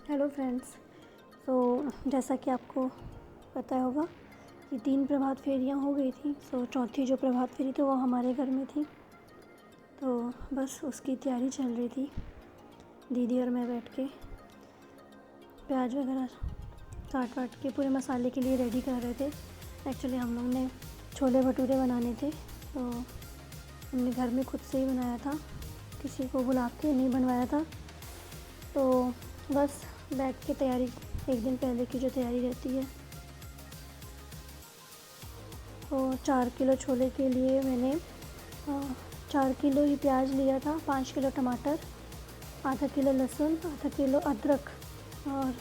Hello friends. जैसा कि आपको पता होगा कि 3 प्रभात फेरियां हो गई थी। चौथी जो प्रभात फेरी थी वो हमारे घर में थी। तो बस उसकी तैयारी चल रही थी। दीदी और मैं बैठ के प्याज वगैरह काट वाट के पूरे मसाले के लिए रेडी कर रहे थे। एक्चुअली हम लोग ने छोले भटूरे बनाने थे, तो हमने घर में खुद से ही बनाया था, किसी को बुला के नहीं बनवाया था। तो बस बैठ के तैयारी, एक दिन पहले की जो तैयारी रहती है। तो 4 किलो छोले के लिए मैंने 4 किलो ही प्याज लिया था, 5 किलो टमाटर, आधा किलो लहसुन, आधा किलो अदरक और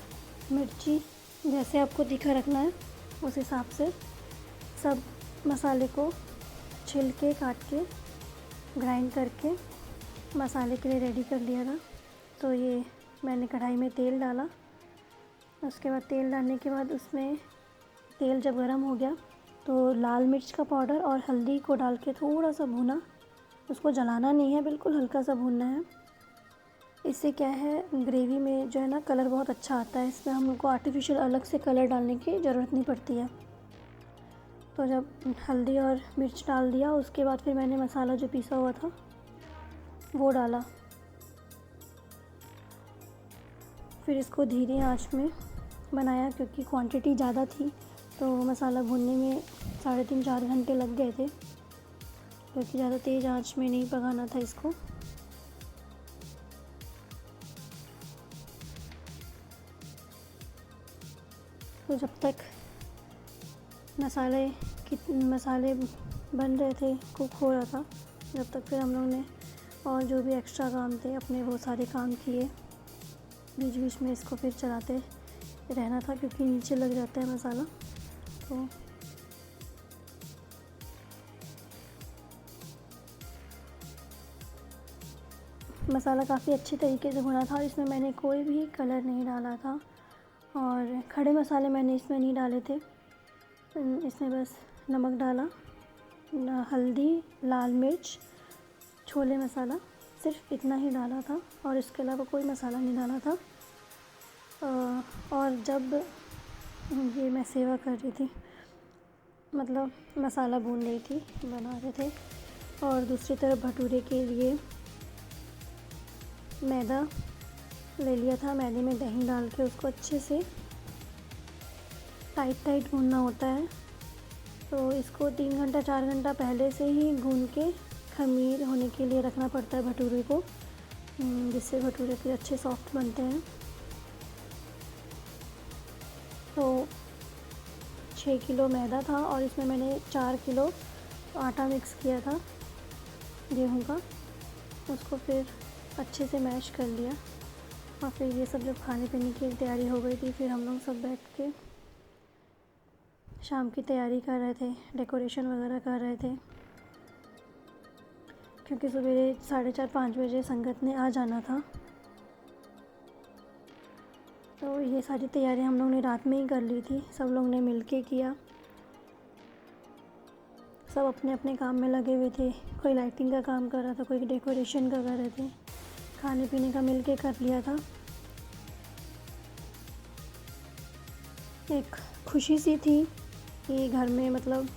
मिर्ची जैसे आपको तीखा रखना है उस हिसाब से सब मसाले को छिल के काट के ग्राइंड करके मसाले के लिए रेडी कर लिया था। तो ये मैंने कढ़ाई में तेल डाला। उसके बाद तेल डालने के बाद उसमें तेल जब गर्म हो गया तो लाल मिर्च का पाउडर और हल्दी को डाल के थोड़ा सा भूना। उसको जलाना नहीं है, बिल्कुल हल्का सा भूनना है। इससे क्या है, ग्रेवी में जो है ना कलर बहुत अच्छा आता है। इसमें हम लोग को आर्टिफिशियल अलग से कलर डालने की ज़रूरत नहीं पड़ती है। तो जब हल्दी और मिर्च डाल दिया उसके बाद फिर मैंने मसाला जो पीसा हुआ था वो डाला। फिर इसको धीरे आंच में बनाया क्योंकि क्वांटिटी ज़्यादा थी, तो मसाला भूनने में 3.5-4 घंटे लग गए थे, क्योंकि ज़्यादा तेज़ आंच में नहीं पकाना था इसको। तो जब तक मसाले बन रहे थे, कुक हो रहा था, जब तक फिर हम लोग ने और जो भी एक्स्ट्रा काम थे अपने वो सारे काम किए। बीच बीच में इसको फिर चलाते रहना था क्योंकि नीचे लग जाता है मसाला। तो मसाला काफ़ी अच्छी तरीके से भुना था और इसमें मैंने कोई भी कलर नहीं डाला था और खड़े मसाले मैंने इसमें नहीं डाले थे। इसमें बस नमक डाला, हल्दी, लाल मिर्च, छोले मसाला, सिर्फ इतना ही डाला था और इसके अलावा कोई मसाला नहीं डाला था। और जब ये मैं सेवा कर रही थी, मतलब मसाला भून रही थी, बना रहे थे, और दूसरी तरफ भटूरे के लिए मैदा ले लिया था। मैदे में दही डाल के उसको अच्छे से टाइट भूनना होता है। तो इसको 3 घंटा 4 घंटा पहले से ही भून के खमीर होने के लिए रखना पड़ता है भटूरे को, जिससे भटूरे फिर अच्छे सॉफ्ट बनते हैं। तो 6 किलो मैदा था और इसमें मैंने 4 किलो आटा मिक्स किया था गेहूं का। उसको फिर अच्छे से मैश कर लिया और फिर ये सब जब खाने पीने की तैयारी हो गई थी, फिर हम लोग सब बैठ के शाम की तैयारी कर रहे थे, डेकोरेशन वगैरह कर रहे थे, क्योंकि सवेरे 4:30-5 बजे संगत ने आ जाना था। तो ये सारी तैयारी हम लोग ने रात में ही कर ली थी, सब लोग ने मिल के किया। सब अपने अपने काम में लगे हुए थे, कोई लाइटिंग का काम कर रहा था, कोई डेकोरेशन का कर रहे थे, खाने पीने का मिल के कर लिया था। एक खुशी सी थी कि घर में मतलब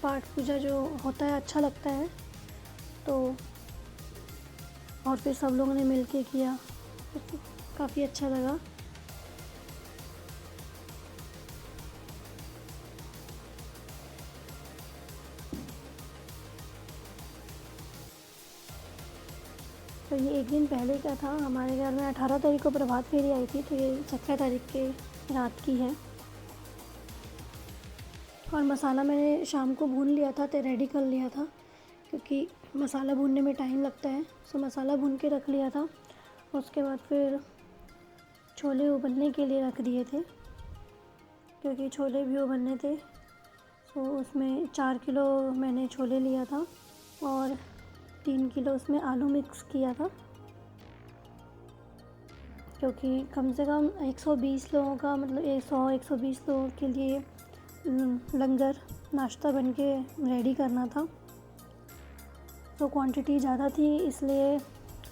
पाठ पूजा जो होता है अच्छा लगता है। तो और फिर सब लोगों ने मिल के किया, काफ़ी अच्छा लगा। तो ये एक दिन पहले का था। हमारे घर में 18 तारीख को प्रभात फेरी आई थी, तो ये 17 तारीख के रात की है। और मसाला मैंने शाम को भून लिया था, तो रेडी कर लिया था, क्योंकि मसाला भूनने में टाइम लगता है। सो मसाला भून के रख लिया था। उसके बाद फिर छोले उबलने के लिए रख दिए थे, क्योंकि छोले भी उबलने थे। तो उसमें 4 किलो मैंने छोले लिया था और 3 किलो उसमें आलू मिक्स किया था, क्योंकि कम से कम 120 लोगों का, मतलब 100-120 लोगों के लिए लंगर नाश्ता बन के रेडी करना था। तो क्वांटिटी ज़्यादा थी, इसलिए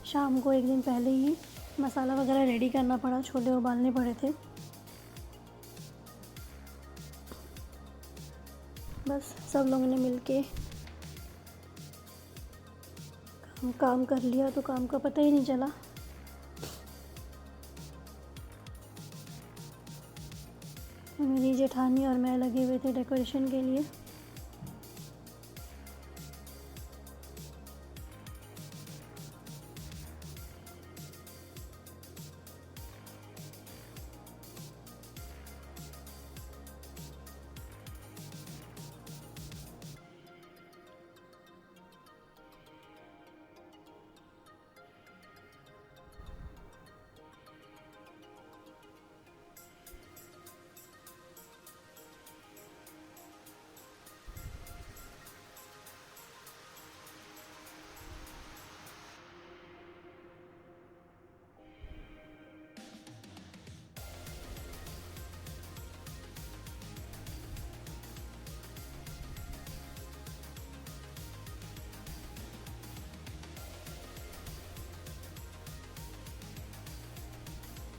शाम को एक दिन पहले ही मसाला वगैरह रेडी करना पड़ा, छोले उबालने पड़े थे। बस सब लोगों ने मिलके काम कर लिया तो काम का पता ही नहीं चला। मेरी जेठानी और मैं लगे हुए थे डेकोरेशन के लिए।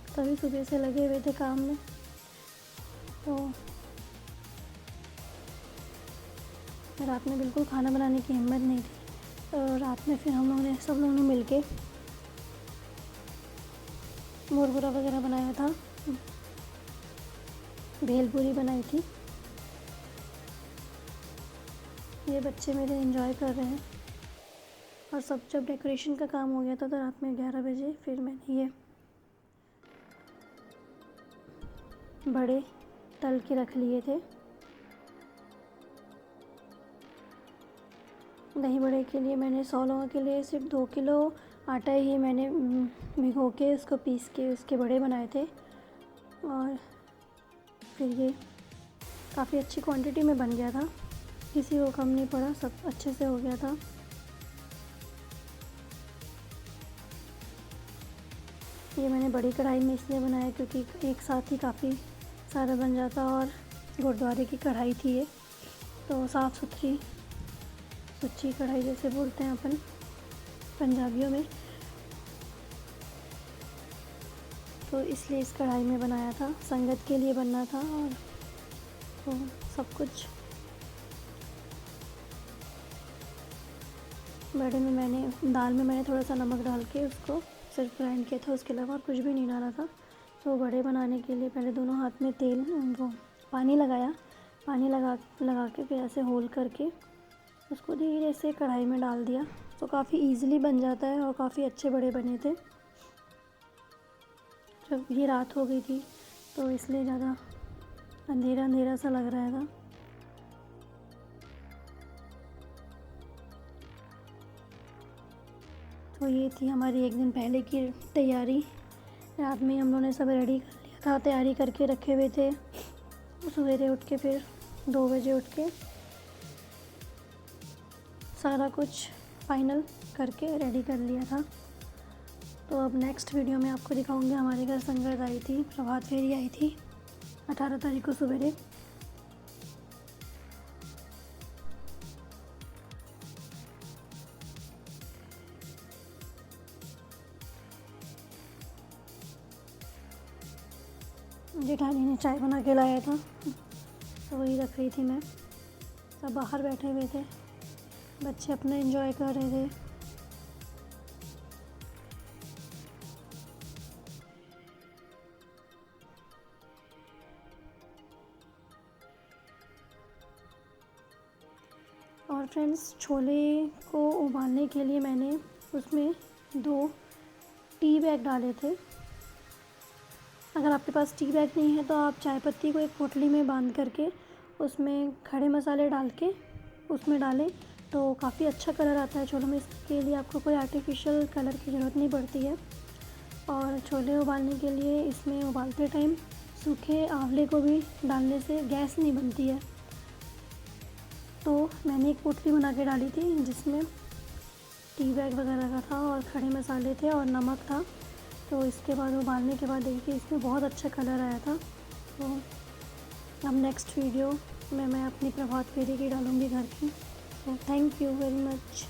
सभी सुबह से लगे हुए थे काम में, तो रात में बिल्कुल खाना बनाने की हिम्मत नहीं थी। तो रात में फिर सब लोगों ने मिलके मुरमुरा वगैरह बनाया था, भेलपूरी बनाई थी। ये बच्चे मेरे एंजॉय कर रहे हैं। और सब जब डेकोरेशन का काम हो गया था तो रात में 11 बजे फिर मैंने ये बड़े तल के रख लिए थे। दही बड़े के लिए मैंने 100 लोगों के लिए सिर्फ 2 किलो आटा ही मैंने भिगो के उसको पीस के उसके बड़े बनाए थे। और फिर ये काफ़ी अच्छी क्वांटिटी में बन गया था, किसी को कम नहीं पड़ा, सब अच्छे से हो गया था। ये मैंने बड़ी कढ़ाई में इसलिए बनाया क्योंकि एक साथ ही काफ़ी सारा बन जाता और गुरुद्वारे की कढ़ाई थी ये, तो साफ़ सुथरी सुच्ची कढ़ाई जैसे बोलते हैं अपन पंजाबियों में, तो इसलिए इस कढ़ाई में बनाया था। संगत के लिए बनना था और तो सब कुछ बड़े में दाल में मैंने थोड़ा सा नमक डाल के उसको सिर्फ ग्राइंड किया था, उसके अलावा और कुछ भी नहीं डाला था। तो बड़े बनाने के लिए पहले दोनों हाथ में पानी लगा के फिर ऐसे होल करके उसको धीरे से कढ़ाई में डाल दिया, तो काफ़ी इजीली बन जाता है और काफ़ी अच्छे बड़े बने थे। जब ये रात हो गई थी तो इसलिए ज़्यादा अंधेरा अंधेरा सा लग रहा था। तो ये थी हमारी एक दिन पहले की तैयारी। रात में हम लोगों ने सब रेडी कर लिया था, तैयारी करके रखे हुए थे। सवेरे उठ के फिर 2 बजे उठ के सारा कुछ फाइनल करके रेडी कर लिया था। तो अब नेक्स्ट वीडियो में आपको दिखाऊंगी हमारे घर संगत आई थी, प्रभात फेरी आई थी 18 तारीख को सवेरे। जेठानी ने चाय बना के लाया था तो वही रख रही थी मैं। सब बाहर बैठे हुए थे, बच्चे अपना एंजॉय कर रहे थे। और फ्रेंड्स, छोले को उबालने के लिए मैंने उसमें 2 टी बैग डाले थे। अगर आपके पास टी बैग नहीं है तो आप चाय पत्ती को एक पोटली में बांध करके उसमें खड़े मसाले डाल के उसमें डालें तो काफ़ी अच्छा कलर आता है छोलों में। इसके लिए आपको कोई आर्टिफिशियल कलर की ज़रूरत नहीं पड़ती है। और छोले उबालने के लिए इसमें उबालते टाइम सूखे आंवले को भी डालने से गैस नहीं बनती है। तो मैंने एक पोटली बना के डाली थी जिसमें टी बैग वगैरह का था और खड़े मसाले थे और नमक था। तो इसके बाद उबालने के बाद देखिए इसमें बहुत अच्छा कलर आया था। तो अब नेक्स्ट वीडियो में मैं अपनी प्रभात फेरी की डालूँगी घर की। तो थैंक यू वेरी मच।